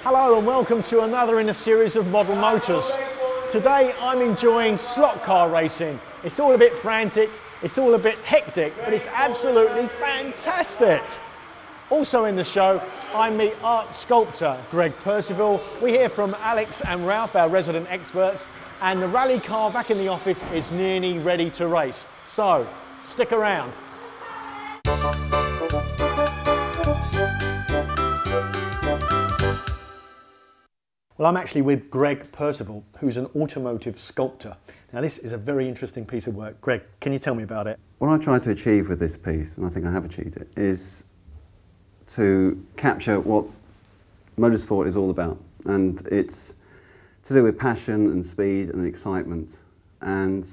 Hello and welcome to another in a series of model motors. Today I'm enjoying slot car racing. It's all a bit frantic, it's all a bit hectic, but it's absolutely fantastic. Also in the show, I meet art sculptor Greg Percival. We hear from Alex and Ralf, our resident experts, and the rally car back in the office is nearly ready to race. So, stick around. Well, I'm actually with Greg Percival, who's an automotive sculptor. Now, this is a very interesting piece of work. Greg, can you tell me about it? What I tried to achieve with this piece, and I think I have achieved it, is to capture what motorsport is all about. And it's to do with passion and speed and excitement. And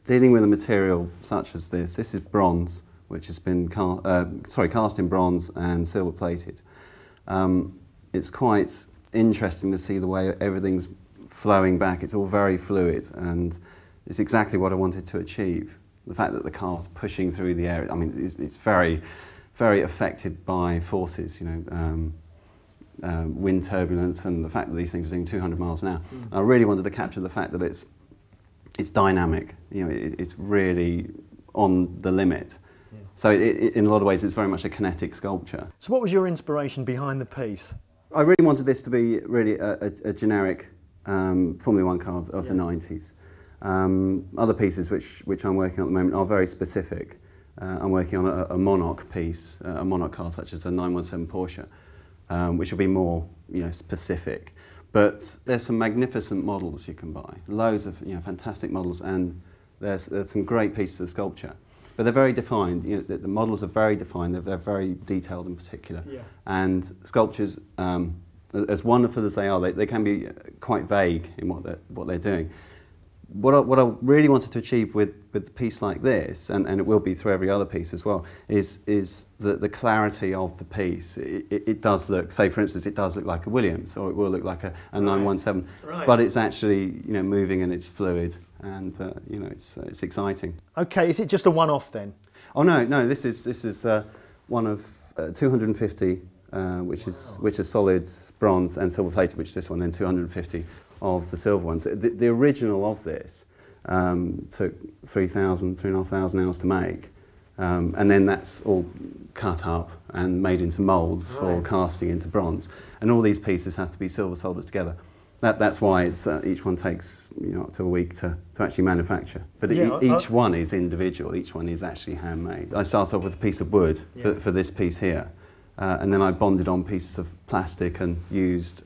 dealing with a material such as this, this is bronze, which has been cast in bronze and silver plated. It's quite interesting to see the way everything's flowing back. It's all very fluid, and it's exactly what I wanted to achieve. The fact that the car's pushing through the air, I mean, it's very, very affected by forces, you know, wind turbulence, and the fact that these things are doing 200 miles an hour. I really wanted to capture the fact that it's dynamic, you know, it's really on the limit. Yeah. So in a lot of ways, it's very much a kinetic sculpture. So what was your inspiration behind the piece? I really wanted this to be really a generic Formula One car of the 90s. Other pieces which I'm working on at the moment are very specific. I'm working on a Monarch piece, a Monarch car such as a 917 Porsche, which will be more, you know, specific. But there's some magnificent models you can buy, loads of, you know, fantastic models, and there's some great pieces of sculpture. But they're very defined. You know, the models are very defined. They're very detailed in particular. Yeah. And sculptures, as wonderful as they are, they can be quite vague in what they're doing. What I really wanted to achieve with a piece like this, and it will be through every other piece as well, is the clarity of the piece. It does look, say for instance, it does look like a Williams, or it will look like a 917, right. But it's actually, you know, moving and it's fluid, and you know, it's exciting. Okay, is it just a one-off then? Oh no, this is one of 250, which is solid bronze and silver plated, which is this one, and 250 of the silver ones. The original of this took 3,500 hours to make, and then that's all cut up and made into moulds for casting into bronze. And all these pieces have to be silver soldered together. That's why it's each one takes, you know, up to a week to actually manufacture. But yeah, each one is individual. Each one is actually handmade. I started off with a piece of wood for this piece here, and then I bonded on pieces of plastic and used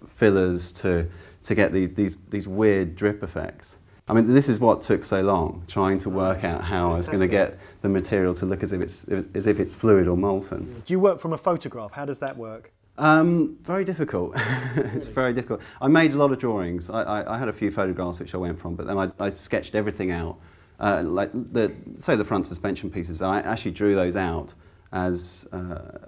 fillers to get these weird drip effects. I mean, this is what took so long, trying to work out how I was going to get the material to look as if it's fluid or molten. Do you work from a photograph? How does that work? Very difficult. It's very difficult. I made a lot of drawings. I had a few photographs which I went from, but then I sketched everything out. Say the front suspension pieces, I actually drew those out as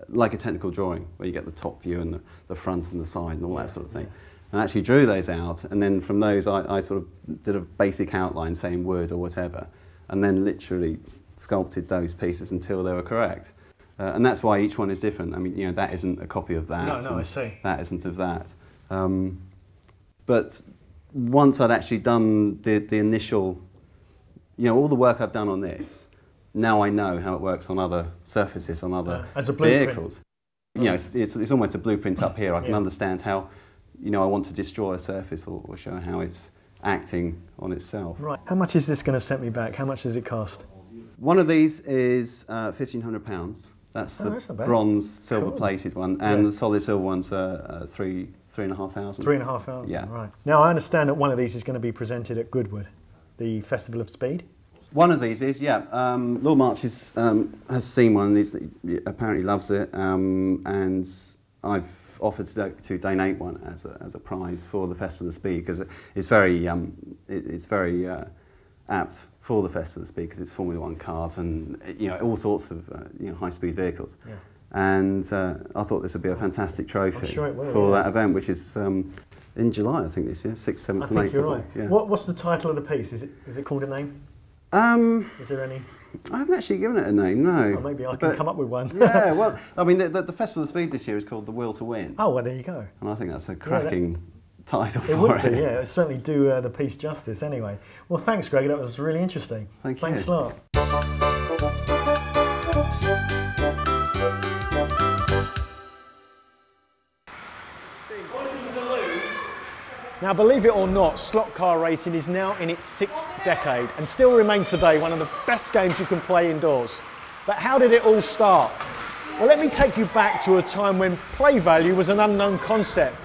like a technical drawing, where you get the top view and the front and the side and all that sort of thing. And I actually drew those out, and then from those I sort of did a basic outline saying wood or whatever, and then literally sculpted those pieces until they were correct. And that's why each one is different. I mean, you know, that isn't a copy of that. No, I see. That isn't of that. But once I'd actually done the initial, you know, all the work I've done on this, now I know how it works on other surfaces, on other vehicles. You know, it's almost a blueprint up here. I can understand how, you know, I want to destroy a surface or show how it's acting on itself. Right. How much is this going to set me back? How much does it cost? One of these is £1,500. That's the bronze silver plated one, and the solid silver ones are £3,500. £3,500. Yeah. Right. Now I understand that one of these is going to be presented at Goodwood, the Festival of Speed. One of these is, yeah. Lord March has seen one. He apparently loves it, and I've offered to donate one as a prize for the Festival of Speed, because it's very apt for the Festival of Speed, because it's Formula One cars and all sorts of high-speed vehicles. Yeah. And I thought this would be a fantastic trophy for that event, which is in July, I think, this year, 6th, 7th and 8th. I think you're right. Yeah. What's the title of the piece? Is it called a name? Is there any? I haven't actually given it a name, no. Well, maybe I can come up with one. Yeah, well, I mean, the Festival of Speed this year is called The Will to Win. Oh, well, there you go. And I think that's a cracking title for it. It would be, yeah. It'd certainly do the piece justice anyway. Well, thanks, Greg. That was really interesting. Thanks a lot. Now, believe it or not, slot car racing is now in its 6th decade and still remains today one of the best games you can play indoors. But how did it all start? Well, let me take you back to a time when play value was an unknown concept.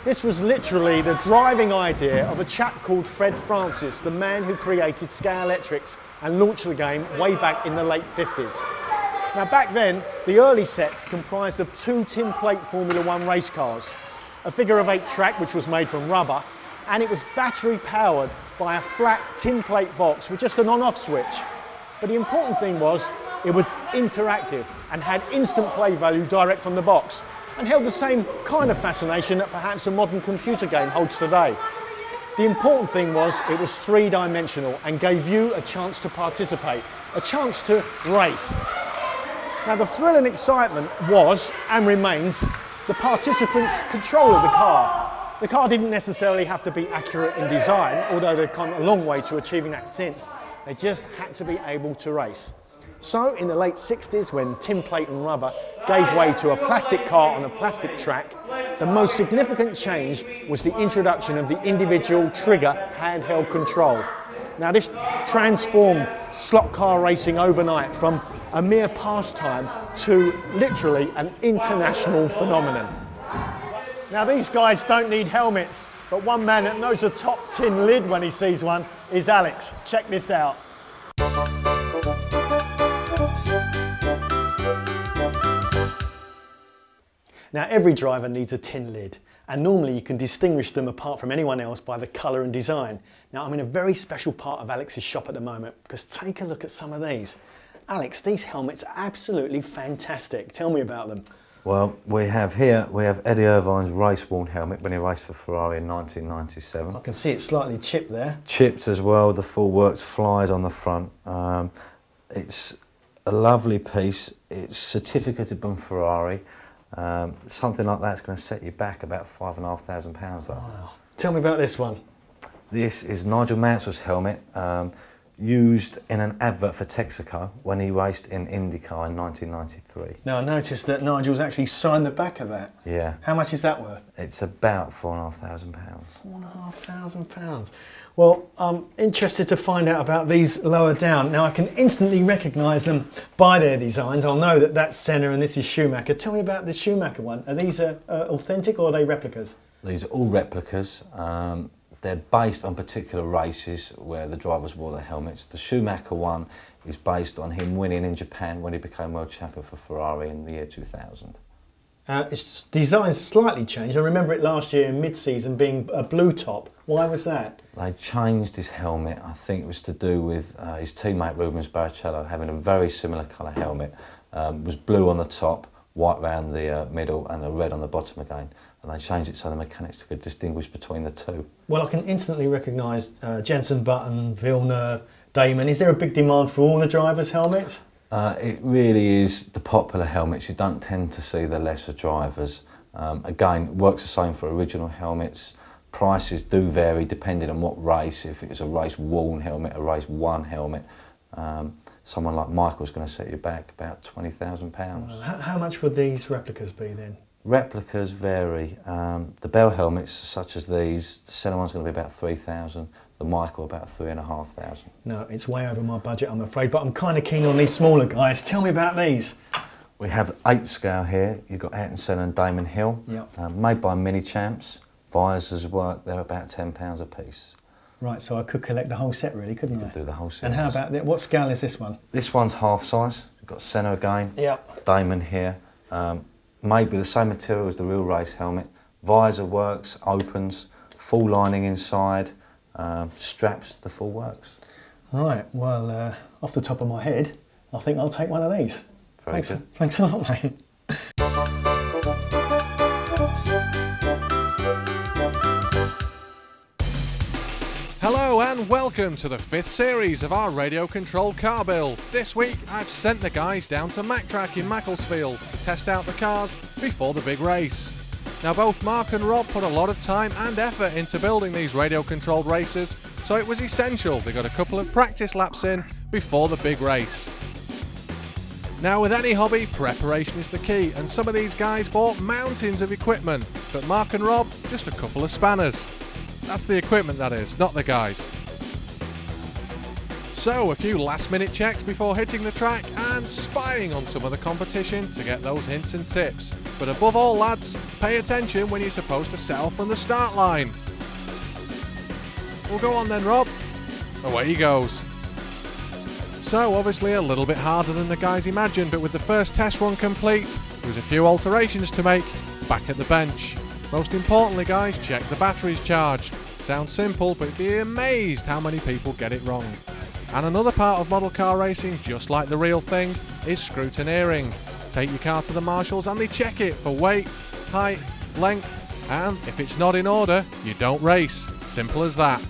This was literally the driving idea of a chap called Fred Francis, the man who created Sky Electrics and launched the game way back in the late 50s. Now, back then, the early sets comprised of 2 tin plate Formula One race cars, a figure-of-8 track which was made from rubber, and it was battery powered by a flat tin plate box with just an on-off switch. But the important thing was it was interactive and had instant play value direct from the box, and held the same kind of fascination that perhaps a modern computer game holds today. The important thing was it was 3-dimensional and gave you a chance to participate, a chance to race. Now, the thrill and excitement was, and remains, the participants' control of the car. The car didn't necessarily have to be accurate in design, although they've come a long way to achieving that since. They just had to be able to race. So in the late 60s, when tin plate and rubber gave way to a plastic car on a plastic track, the most significant change was the introduction of the individual trigger handheld control. Now, this transformed slot car racing overnight from a mere pastime to literally an international phenomenon. Now, these guys don't need helmets, but one man that knows a top tin lid when he sees one is Alex. Check this out. Now, every driver needs a tin lid, and normally you can distinguish them apart from anyone else by the colour and design. Now, I'm in a very special part of Alex's shop at the moment, because take a look at some of these. Alex, these helmets are absolutely fantastic. Tell me about them. Well, we have Eddie Irvine's race-worn helmet when he raced for Ferrari in 1997. I can see it's slightly chipped there. Chipped as well, the full works flies on the front. It's a lovely piece. It's certificated by Ferrari. Something like that's going to set you back about £5,500 though. Wow. Tell me about this one. This is Nigel Mansell's helmet, used in an advert for Texaco when he raced in IndyCar in 1993. Now, I noticed that Nigel's actually signed the back of that. Yeah. How much is that worth? It's about £4,500. £4,500. Well, I'm interested to find out about these lower down. Now, I can instantly recognise them by their designs. I'll know that that's Senna and this is Schumacher. Tell me about the Schumacher one. Are these authentic or are they replicas? These are all replicas. They're based on particular races where the drivers wore their helmets. The Schumacher one is based on him winning in Japan when he became world champion for Ferrari in the year 2000. Its design's slightly changed. I remember it last year in mid-season being a blue top. Why was that? They changed his helmet. I think it was to do with his teammate Rubens Barrichello having a very similar colour helmet. It was blue on the top, white round the middle and a red on the bottom again. And they changed it so the mechanics could distinguish between the two. Well, I can instantly recognise Jenson Button, Villeneuve, Damon. Is there a big demand for all the drivers' helmets? It really is the popular helmets. You don't tend to see the lesser drivers. Again, it works the same for original helmets. Prices do vary depending on what race. If it's a race-worn helmet, a race-won helmet, someone like Michael's going to set you back about £20,000. How much would these replicas be then? Replicas vary. The Bell helmets, such as these, the Senna one's going to be about £3,000, the Michael about £3,500. No, it's way over my budget, I'm afraid, but I'm kind of keen on these smaller guys. Tell me about these. We have 8 scale here. You've got Ayrton Senna and Damon Hill, made by Mini Champs. Visors work, they're about £10 a piece. Right, so I could collect the whole set really, couldn't I? You could do the whole set. And how about, what scale is this one? This one's half size. You've got Senna again, Damon here. made with the same material as the real race helmet. Visor works, opens, full lining inside, straps, the full works. Right, well, off the top of my head, I think I'll take one of these. Very good. Thanks a lot, mate. Hello and welcome to the 5th series of our radio-controlled car build. This week I've sent the guys down to Mack Track in Macclesfield to test out the cars before the big race. Now both Mark and Rob put a lot of time and effort into building these radio-controlled races, so it was essential they got a couple of practice laps in before the big race. Now with any hobby, preparation is the key, and some of these guys bought mountains of equipment, but Mark and Rob just a couple of spanners. That's the equipment, that is, not the guys. So a few last minute checks before hitting the track and spying on some of the competition to get those hints and tips. But above all, lads, pay attention when you're supposed to settle from the start line. Well, go on then, Rob. Away he goes. So obviously a little bit harder than the guys imagined, but with the first test run complete, there was a few alterations to make back at the bench. Most importantly, guys, check the batteries charged. Sounds simple, but you'd be amazed how many people get it wrong. And another part of model car racing, just like the real thing, is scrutineering. Take your car to the marshals and they check it for weight, height, length, and if it's not in order, you don't race. Simple as that.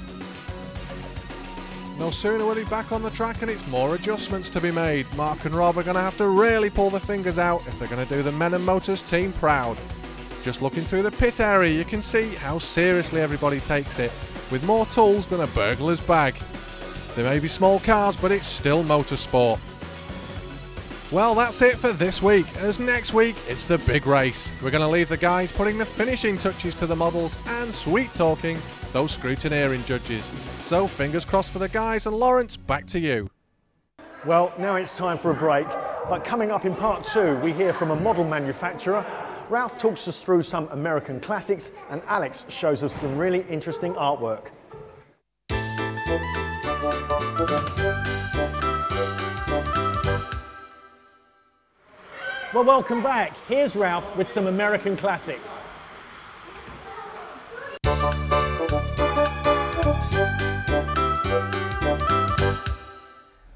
No sooner were they back on the track and it's more adjustments to be made. Mark and Rob are going to have to really pull their fingers out if they're going to do the Men and Motors team proud. Just looking through the pit area, you can see how seriously everybody takes it, with more tools than a burglar's bag. They may be small cars, but it's still motorsport. Well, that's it for this week, as next week it's the big race. We're going to leave the guys putting the finishing touches to the models and sweet-talking those scrutineering judges. So fingers crossed for the guys, and Lawrence, back to you. Well, now it's time for a break, but coming up in part 2, we hear from a model manufacturer. Ralf talks us through some American classics, and Alex shows us some really interesting artwork. Well, welcome back. Here's Ralf with some American classics.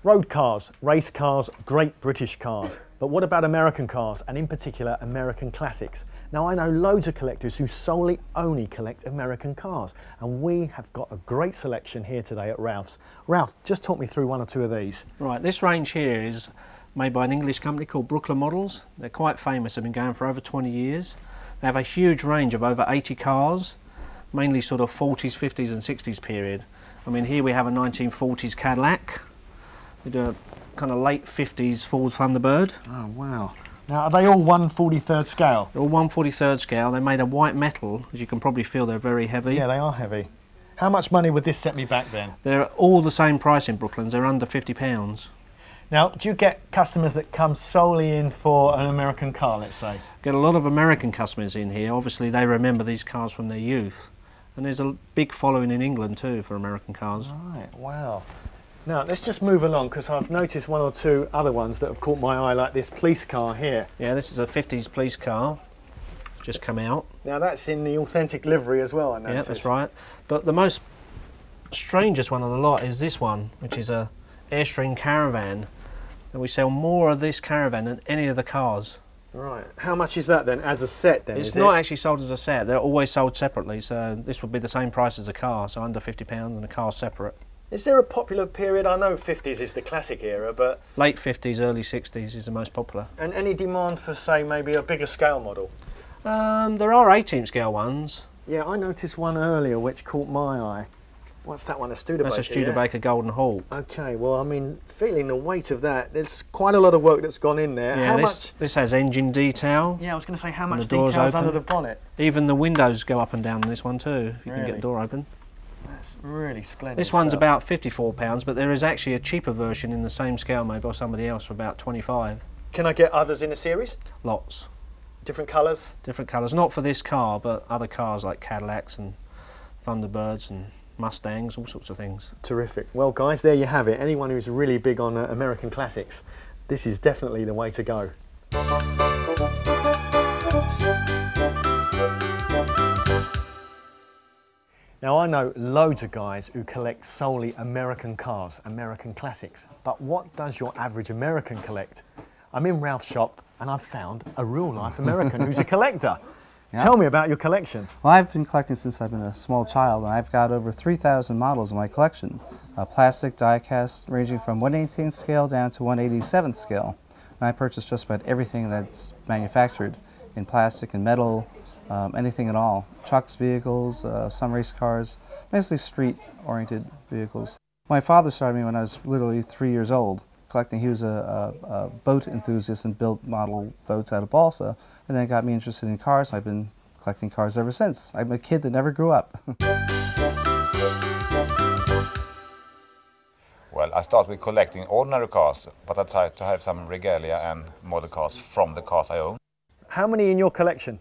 Road cars, race cars, great British cars. But what about American cars, and in particular American classics? Now I know loads of collectors who solely only collect American cars, and we have got a great selection here today at Ralph's. Ralf, just talk me through one or two of these. Right, this range here is made by an English company called Brooklyn Models. They're quite famous, they've been going for over 20 years. They have a huge range of over 80 cars, mainly sort of 40s, 50s and 60s period. I mean, here we have a 1940s Cadillac. We do a kind of late 50s Ford Thunderbird. Oh, wow. Now, are they all 1/43rd scale? They're all 1/43rd scale. They're made of white metal. As you can probably feel, they're very heavy. Yeah, they are heavy. How much money would this set me back then? They're all the same price in Brooklands. They're under £50. Now, do you get customers that come solely in for an American car, let's say? Get a lot of American customers in here. Obviously, they remember these cars from their youth. And there's a big following in England too for American cars. Right, wow. Now, let's just move along, because I've noticed one or two other ones that have caught my eye, like this police car here. Yeah, this is a 50s police car, just come out. Now, that's in the authentic livery as well, I noticed. Yeah, that's right. But the most strangest one of the lot is this one, which is a Airstream Caravan. And we sell more of this Caravan than any of the cars. Right. How much is that then, as a set then? It's not actually sold as a set. They're always sold separately, so this would be the same price as a car, so under £50 and a car separate. Is there a popular period? I know 50s is the classic era, but... Late 50s, early 60s is the most popular. And any demand for, say, maybe a bigger scale model? There are 18 scale ones. Yeah, I noticed one earlier which caught my eye. What's that one, a Studebaker? That's a Studebaker Golden Hawk. Okay, well, I mean, feeling the weight of that, there's quite a lot of work that's gone in there. Yeah, how much? This has engine detail. Yeah, I was going to say, how much detail's under the bonnet? Even the windows go up and down in this one too, if you can get the door open. That's really splendid. This one's about £54, but there is actually a cheaper version in the same scale made by somebody else for about 25. Can I get others in the series? Lots. Different colours? Different colours, not for this car, but other cars like Cadillacs and Thunderbirds and Mustangs, all sorts of things. Terrific. Well guys, there you have it. Anyone who's really big on American classics, this is definitely the way to go. Now I know loads of guys who collect solely American cars, American classics, but what does your average American collect? I'm in Ralph's shop and I've found a real life American who's a collector. Yeah. Tell me about your collection. Well, I've been collecting since I've been a small child, and I've got over 3,000 models in my collection. Plastic, die-cast, ranging from 1/18th scale down to 1/87th scale. And I purchase just about everything that's manufactured in plastic and metal, anything at all. Trucks, vehicles, some race cars, mostly street-oriented vehicles. My father started me when I was literally 3 years old collecting. He was a boat enthusiast and built model boats out of balsa, and then got me interested in cars. I've been collecting cars ever since. I'm a kid that never grew up. Well, I start with collecting ordinary cars, but I try to have some regalia and model cars from the cars I own. How many in your collection?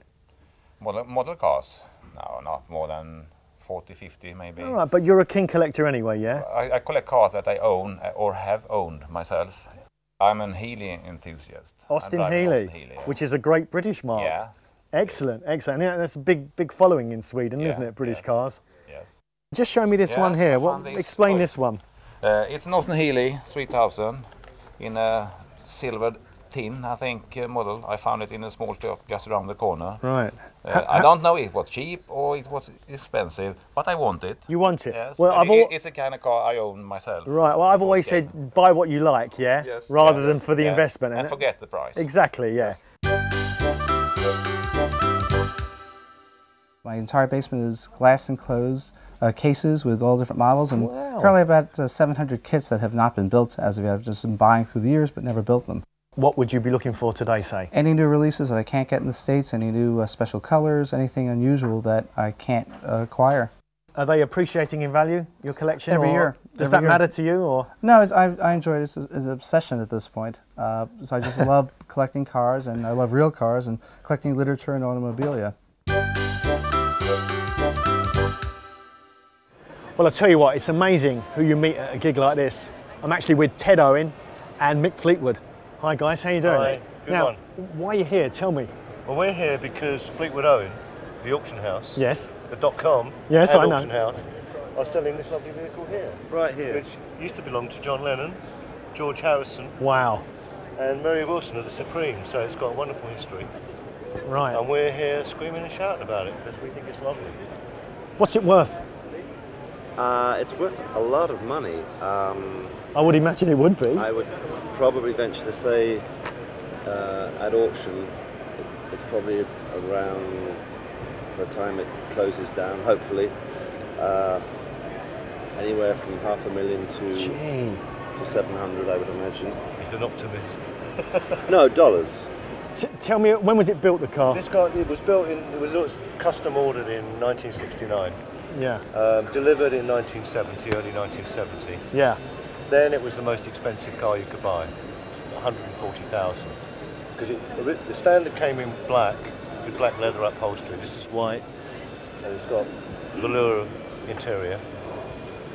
Model cars? No, not more than 40, 50 maybe. All right, but you're a king collector anyway, yeah? I collect cars that I own or have owned myself. I'm an Hailey enthusiast. Austin Hailey, yeah. which is a great British mark. Yes. Excellent, excellent. Yeah, that's a big following in Sweden, isn't it, British cars? Yes. Just show me this one here. Explain this one. It's an Austin Hailey 3000 in a silver tin, I think, model. I found it in a small shop just around the corner. Right. I don't know if it was cheap or it was expensive, but I want it. You want it? Yes. Well, it's a kind of car I own myself. Right. Well, I've always said buy what you like, yeah? Yes. Rather than for the investment. And forget the price. Exactly, yeah. My entire basement is glass enclosed cases with all different models, and currently about 700 kits that have not been built as of yet. I've just been buying through the years but never built them. What would you be looking for today, say? Any new releases that I can't get in the States, any new special colors, anything unusual that I can't acquire. Are they appreciating in value, your collection? Every year. Does that matter to you? Or? No, I enjoy it. It's an obsession at this point. So I just love collecting cars, and I love real cars, and collecting literature and automobilia. Well, I'll tell you what, it's amazing who you meet at a gig like this. I'm actually with Ted Owen and Mick Fleetwood. Hi guys, how you doing? Hi, good now, one. Why are you here? Tell me. Well, we're here because Fleetwood Owen, the auction house, yes, the .com, yes, and I know. auction house, are selling this lovely vehicle here. Right here. Which used to belong to John Lennon, George Harrison, Wow. and Mary Wilson of the Supreme, so it's got a wonderful history. Right. And we're here screaming and shouting about it because we think it's lovely. What's it worth? It's worth a lot of money. I would imagine it would be. I would probably venture to say at auction it's probably around the time it closes down, hopefully, anywhere from $500,000 to 700, I would imagine. He's an optimist. No, dollars. Tell me, when was it built, the car? This car, it was custom ordered in 1969. Yeah. Delivered in 1970, early 1970. Yeah. Then it was the most expensive car you could buy, $140,000. Because the standard came in black with black leather upholstery. This is white, and it's got velour interior.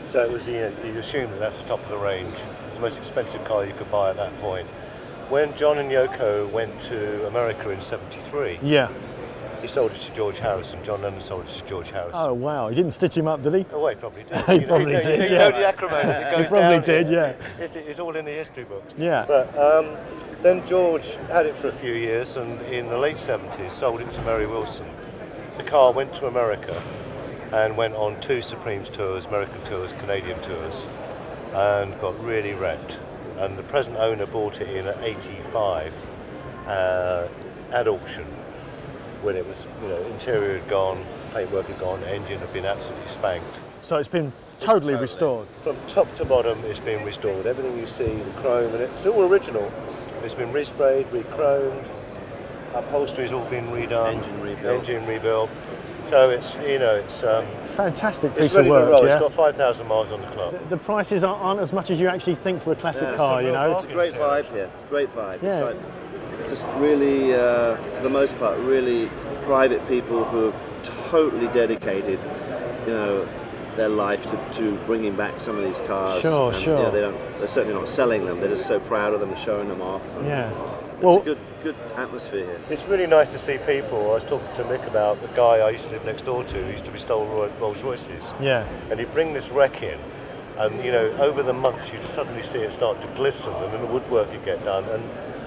So it was you assume that that's the top of the range. It's the most expensive car you could buy at that point. When John and Yoko went to America in '73, yeah, he sold it to George Harrison. John Lennon sold it to George Harrison. Oh wow, he didn't stitch him up, did he? Oh, he probably did. He probably did, you yeah. know the acrimony that goes He probably down did, here. yeah. It's all in the history books. Yeah. But then George had it for a few years, and in the late '70s sold it to Mary Wilson. The car went to America and went on 2 Supremes tours, American tours, Canadian tours, and got really wrecked. And the present owner bought it in at '85 at auction, when it was, interior had gone, paintwork had gone, engine had been absolutely spanked. So it's been totally restored? From top to bottom, it's been restored. Everything you see, the chrome, and it's all original. It's been resprayed, re-chromed, upholstery's all been redone. Engine rebuilt. So it's, fantastic it's piece ready of work, to roll. yeah? It's got 5,000 miles on the clock. The prices aren't as much as you actually think for a classic car, It's a great vibe here. Great vibe. Yeah. It's like just really, for the most part, really private people who have totally dedicated, their life to bringing back some of these cars. Sure, and, sure. They're certainly not selling them. They're just so proud of them and showing them off. And, Yeah. Well, it's a good atmosphere here. It's really nice to see people. I was talking to Mick about the guy I used to live next door to who used to bestow Rolls Royces. Yeah. And he'd bring this wreck in, and you know, over the months you'd suddenly see it start to glisten, and then the woodwork would get done. And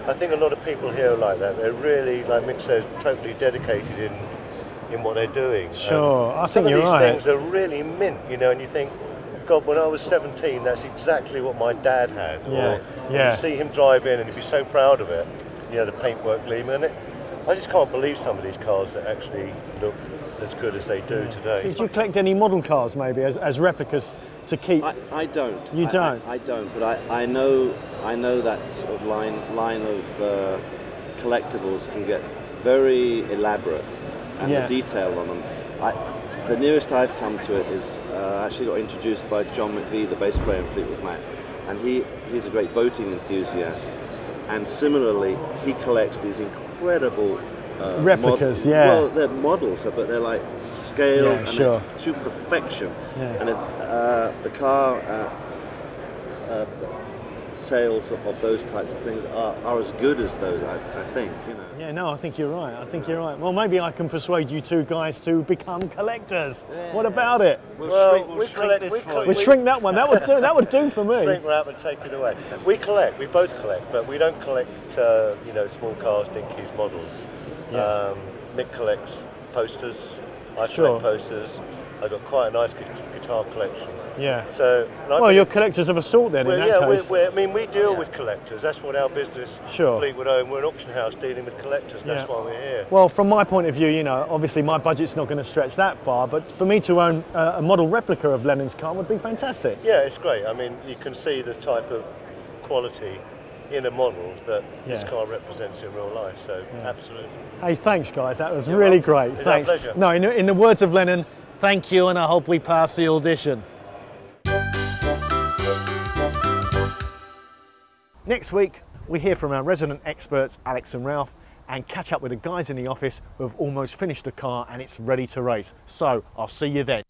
I think a lot of people here are like that. They're really, like Mick says, totally dedicated in what they're doing. Sure, I think some of you're these right. things are really mint, you know, and you think, God, when I was 17, that's exactly what my dad had. Yeah, Or yeah. you see him drive in and he'd be so proud of it, you know, the paintwork gleaming in it. I just can't believe some of these cars that actually look as good as they do today. Did you collect any model cars maybe as replicas to keep? I don't. You don't? I don't, but I know that sort of line of collectibles can get very elaborate, and Yeah. the detail on them. The nearest I've come to it is actually got introduced by John McVie, the bass player in Fleetwood Mac, and he's a great boating enthusiast, and similarly he collects these incredible Replicas, yeah. Well, they're models, but they're like scaled Yeah, and sure. to perfection. Yeah. And if the car sales of those types of things are as good as those, I think, you know. Yeah, no, I think you're right. I think you're right. Well, maybe I can persuade you two guys to become collectors. Yeah. What about it? We'll shrink this for We shrink that one. That would do for me. Shrink wrap and take it away. We collect. We both collect, but we don't collect, you know, small cars, dinkies, models. Yeah. Mick collects posters. I Sure. collect posters. I've got quite a nice guitar collection. Yeah. So, Well, you're collectors of a sort then, in that case. I mean, we deal with collectors. That's what our business, Sure. Fleetwood own. We're an auction house dealing with collectors. That's Yeah. why we're here. Well, from my point of view, you know, obviously my budget's not going to stretch that far, but for me to own a model replica of Lennon's car would be fantastic. Yeah, it's great. I mean, you can see the type of quality in a model that this Yeah. car represents in real life. So, absolutely. Hey, thanks, guys. That was You're really welcome. great. It's our Thanks. pleasure. No, in the words of Lennon, thank you, and I hope we pass the audition. Next week, we hear from our resident experts, Alex and Ralph, and catch up with the guys in the office who have almost finished the car and it's ready to race. So, I'll see you then.